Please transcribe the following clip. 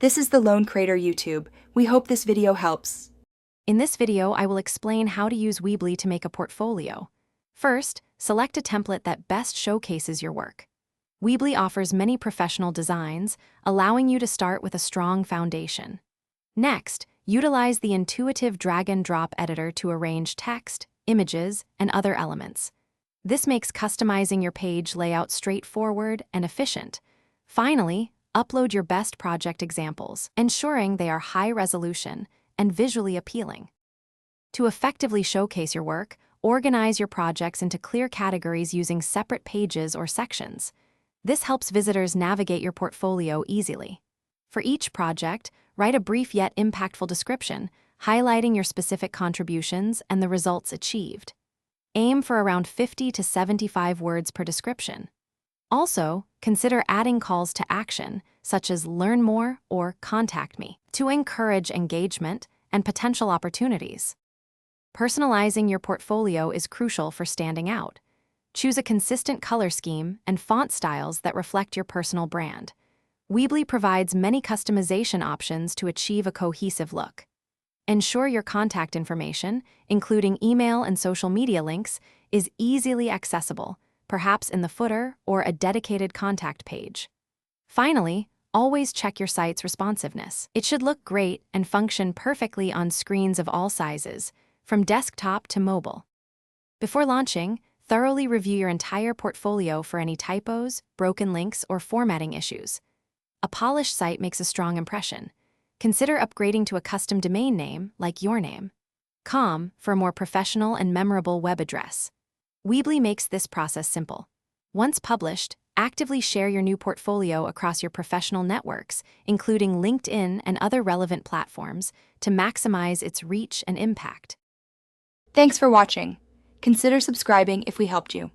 This is the Lone Creator YouTube. We hope this video helps. In this video, I will explain how to use Weebly to make a portfolio. First, select a template that best showcases your work. Weebly offers many professional designs, allowing you to start with a strong foundation. Next, utilize the intuitive drag-and-drop editor to arrange text, images, and other elements. This makes customizing your page layout straightforward and efficient. Finally, upload your best project examples, ensuring they are high resolution and visually appealing. To effectively showcase your work, organize your projects into clear categories using separate pages or sections. This helps visitors navigate your portfolio easily. For each project, write a brief yet impactful description, highlighting your specific contributions and the results achieved. Aim for around 50 to 75 words per description. Also, consider adding calls to action, such as learn more or contact me, to encourage engagement and potential opportunities. Personalizing your portfolio is crucial for standing out. Choose a consistent color scheme and font styles that reflect your personal brand. Weebly provides many customization options to achieve a cohesive look. Ensure your contact information, including email and social media links, is easily accessible, perhaps in the footer or a dedicated contact page. Finally, always check your site's responsiveness. It should look great and function perfectly on screens of all sizes, from desktop to mobile. Before launching, thoroughly review your entire portfolio for any typos, broken links, or formatting issues. A polished site makes a strong impression. Consider upgrading to a custom domain name, like your name. .com for a more professional and memorable web address. Weebly makes this process simple. Once published, actively share your new portfolio across your professional networks, including LinkedIn and other relevant platforms, to maximize its reach and impact. Thanks for watching. Consider subscribing if we helped you.